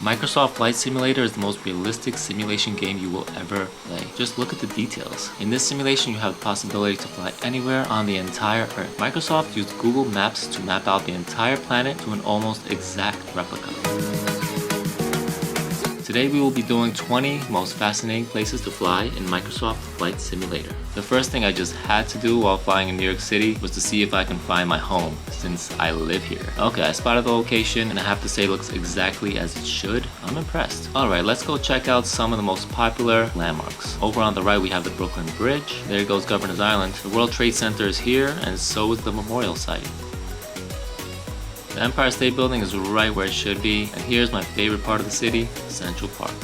Microsoft Flight Simulator is the most realistic simulation game you will ever play. Just look at the details. In this simulation, you have the possibility to fly anywhere on the entire Earth. Microsoft used Google Maps to map out the entire planet to an almost exact replica. Today we will be doing 20 most fascinating places to fly in Microsoft Flight Simulator. The first thing I just had to do while flying in New York City was to see if I can find my home, since I live here. Okay, I spotted the location and I have to say it looks exactly as it should. I'm impressed. Alright, let's go check out some of the most popular landmarks. Over on the right we have the Brooklyn Bridge. There goes Governor's Island. The World Trade Center is here, and so is the memorial site. The Empire State Building is right where it should be, and here's my favorite part of the city, Central Park.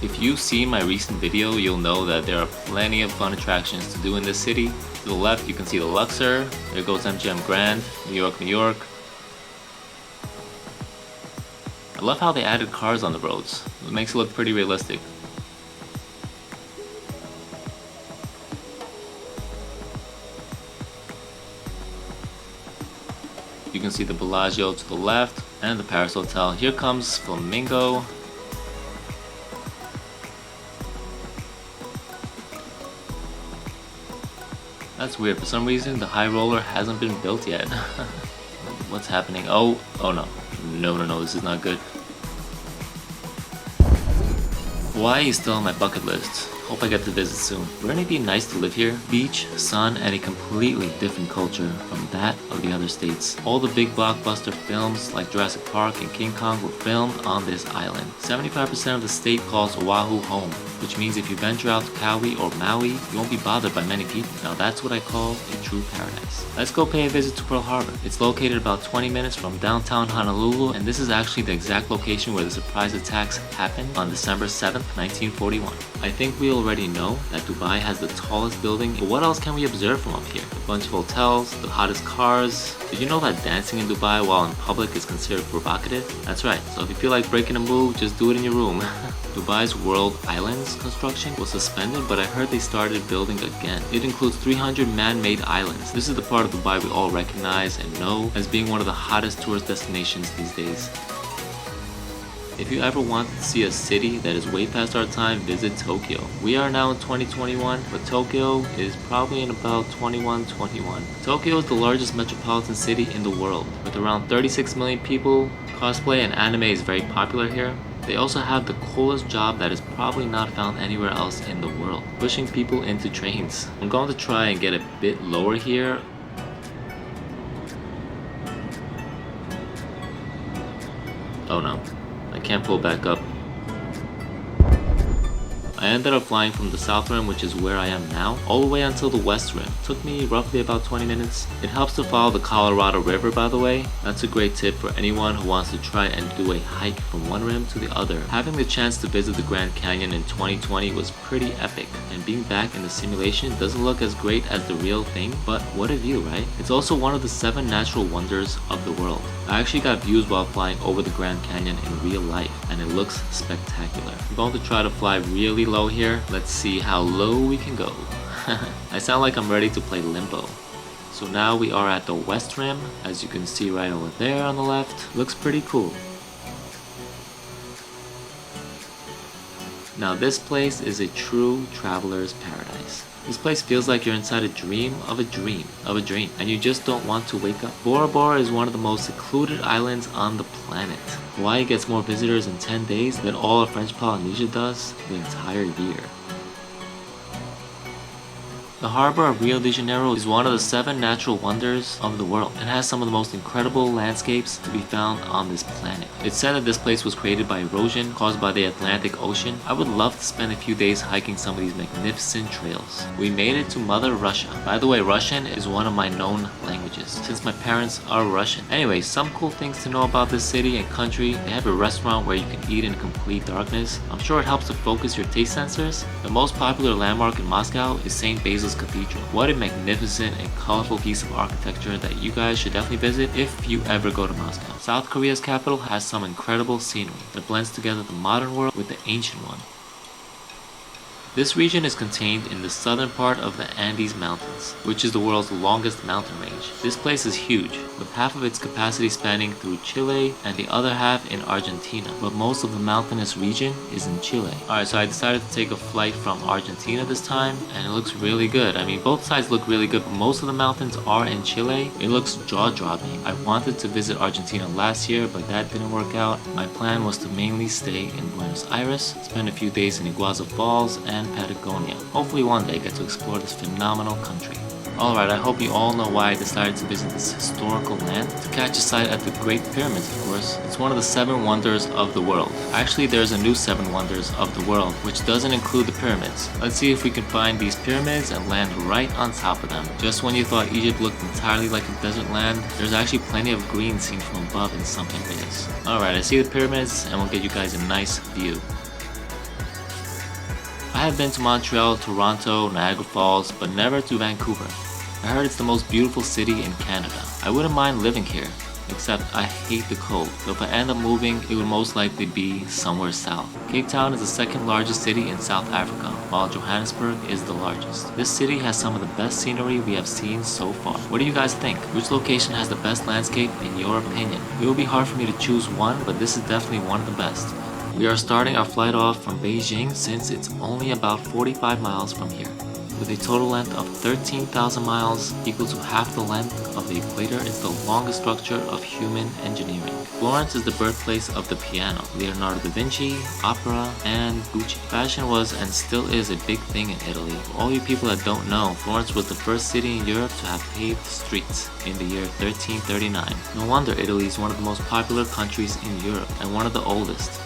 If you've seen my recent video, you'll know that there are plenty of fun attractions to do in this city. To the left you can see the Luxor, there goes MGM Grand, New York, New York. I love how they added cars on the roads, it makes it look pretty realistic. You can see the Bellagio to the left and the Paris Hotel. Here comes Flamingo. That's weird. For some reason, the high roller hasn't been built yet. What's happening? Oh no. No, this is not good. Hawaii is still on my bucket list. Hope I get to visit soon. Wouldn't it be nice to live here? Beach, sun, and a completely different culture from that of the other states. All the big blockbuster films like Jurassic Park and King Kong were filmed on this island. 75% of the state calls Oahu home, which means if you venture out to Kauai or Maui, you won't be bothered by many people. Now that's what I call a true paradise. Let's go pay a visit to Pearl Harbor. It's located about 20 minutes from downtown Honolulu, and this is actually the exact location where the surprise attacks happened on December 7th, 1941. I think we already know that Dubai has the tallest building, but what else can we observe from up here? A bunch of hotels, the hottest cars. Did you know that dancing in Dubai while in public is considered provocative? That's right, so if you feel like breaking a move, just do it in your room. Dubai's World Islands construction was suspended, but I heard they started building again. It includes 300 man-made islands. This is the part of Dubai we all recognize and know as being one of the hottest tourist destinations these days. If you ever want to see a city that is way past our time, visit Tokyo. We are now in 2021, but Tokyo is probably in about 2121. Tokyo is the largest metropolitan city in the world. With around 36 million people, cosplay and anime is very popular here. They also have the coolest job that is probably not found anywhere else in the world, pushing people into trains. I'm going to try and get a bit lower here. Oh no. I can't pull back up. I ended up flying from the South Rim, which is where I am now, all the way until the West Rim. It took me roughly about 20 minutes. It helps to follow the Colorado River, by the way. That's a great tip for anyone who wants to try and do a hike from one rim to the other. Having the chance to visit the Grand Canyon in 2020 was pretty epic, and being back in the simulation doesn't look as great as the real thing, but what a view, right? It's also one of the 7 natural wonders of the world. I actually got views while flying over the Grand Canyon in real life, and it looks spectacular. I'm going to try to fly really low here. Let's see how low we can go. I sound like I'm ready to play Limbo. So now we are at the West Rim, as you can see right over there on the left. Looks pretty cool. Now this place is a true traveler's paradise. This place feels like you're inside a dream of a dream of a dream, and you just don't want to wake up. Bora Bora is one of the most secluded islands on the planet. Hawaii gets more visitors in 10 days than all of French Polynesia does the entire year. The harbor of Rio De Janeiro is one of the 7 natural wonders of the world and has some of the most incredible landscapes to be found on this planet. It's said that this place was created by erosion caused by the Atlantic Ocean. I would love to spend a few days hiking some of these magnificent trails. We made it to Mother Russia. By the way, Russian is one of my known languages since my parents are Russian. Anyway, some cool things to know about this city and country. They have a restaurant where you can eat in complete darkness. I'm sure it helps to focus your taste sensors. The most popular landmark in Moscow is St. Basil's Cathedral. What a magnificent and colorful piece of architecture that you guys should definitely visit if you ever go to Moscow. South Korea's capital has some incredible scenery that blends together the modern world with the ancient one. This region is contained in the southern part of the Andes Mountains, which is the world's longest mountain range. This place is huge, with half of its capacity spanning through Chile and the other half in Argentina, but most of the mountainous region is in Chile. Alright, so I decided to take a flight from Argentina this time, and it looks really good. I mean, both sides look really good, but most of the mountains are in Chile. It looks jaw-dropping. I wanted to visit Argentina last year, but that didn't work out. My plan was to mainly stay in Buenos Aires, spend a few days in Iguazu Falls and Patagonia. Hopefully one day get to explore this phenomenal country. Alright, I hope you all know why I decided to visit this historical land. To catch a sight at the Great Pyramids, of course. It's one of the 7 wonders of the world. Actually, there's a new 7 wonders of the world, which doesn't include the pyramids. Let's see if we can find these pyramids and land right on top of them. Just when you thought Egypt looked entirely like a desert land, there's actually plenty of green seen from above in some areas. Alright, I see the pyramids and we'll get you guys a nice view. I have been to Montreal, Toronto, Niagara Falls, but never to Vancouver. I heard it's the most beautiful city in Canada. I wouldn't mind living here, except I hate the cold, so if I end up moving, it would most likely be somewhere south. Cape Town is the 2nd largest city in South Africa, while Johannesburg is the largest. This city has some of the best scenery we have seen so far. What do you guys think? Which location has the best landscape in your opinion? It will be hard for me to choose one, but this is definitely one of the best. We are starting our flight off from Beijing since it's only about 45 miles from here. With a total length of 13,000 miles, equal to half the length of the equator, it's the longest structure of human engineering. Florence is the birthplace of the piano, Leonardo da Vinci, opera, and Gucci. Fashion was and still is a big thing in Italy. For all you people that don't know, Florence was the first city in Europe to have paved streets in the year 1339. No wonder Italy is one of the most popular countries in Europe and one of the oldest.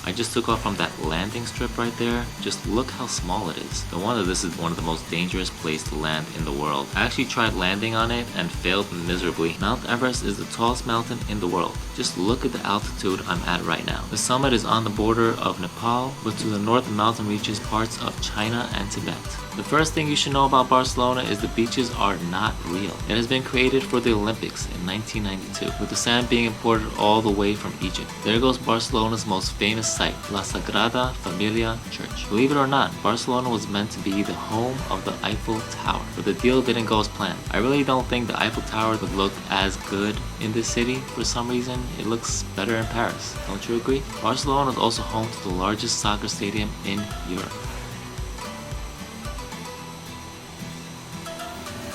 I just took off from that landing strip right there. Just look how small it is. No wonder this is one of the most dangerous places to land in the world. I actually tried landing on it and failed miserably. Mount Everest is the tallest mountain in the world. Just look at the altitude I'm at right now. The summit is on the border of Nepal, but to the north the mountain reaches parts of China and Tibet. The first thing you should know about Barcelona is the beaches are not real. It has been created for the Olympics in 1992, with the sand being imported all the way from Egypt. There goes Barcelona's most famous site, La Sagrada Familia Church. Believe it or not, Barcelona was meant to be the home of the Eiffel Tower, but the deal didn't go as planned. I really don't think the Eiffel Tower would look as good in this city. For some reason, it looks better in Paris. Don't you agree? Barcelona is also home to the largest soccer stadium in Europe.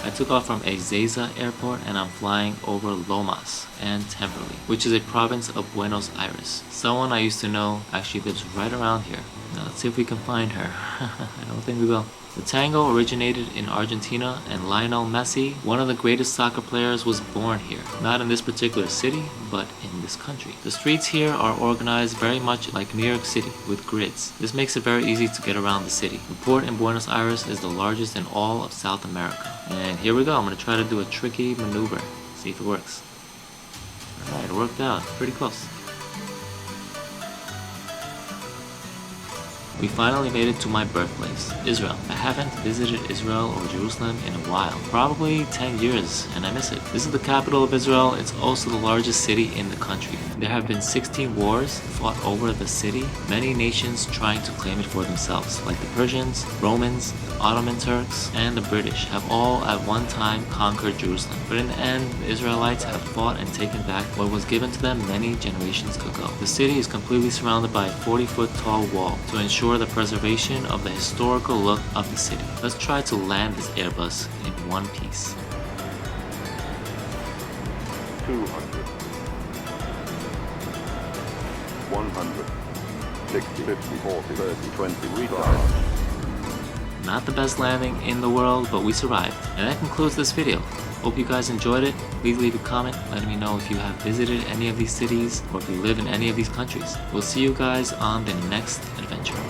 I took off from Ezeiza airport and I'm flying over Lomas and Temperley, which is a province of Buenos Aires. Someone I used to know actually lives right around here. Now let's see if we can find her. I don't think we will. The tango originated in Argentina and Lionel Messi, one of the greatest soccer players, was born here. Not in this particular city, but in this country. The streets here are organized very much like New York City, with grids. This makes it very easy to get around the city. The port in Buenos Aires is the largest in all of South America. And here we go, I'm going to try to do a tricky maneuver. See if it works. Alright, it worked out. Pretty close. We finally made it to my birthplace, Israel. I haven't visited Israel or Jerusalem in a while, probably 10 years, and I miss it. This is the capital of Israel. It's also the largest city in the country. There have been 16 wars fought over the city, many nations trying to claim it for themselves, like the Persians, Romans, the Ottoman Turks, and the British have all at one time conquered Jerusalem. But in the end, the Israelites have fought and taken back what was given to them many generations ago. The city is completely surrounded by a 40-foot tall wall to ensure the preservation of the historical look of the city. Let's try to land this Airbus in one piece. 200, 100, 60, 50, 40, 30, 20, retard. Not the best landing in the world, but we survived. And that concludes this video. Hope you guys enjoyed it. Please leave a comment letting me know if you have visited any of these cities or if you live in any of these countries. We'll see you guys on the next adventure.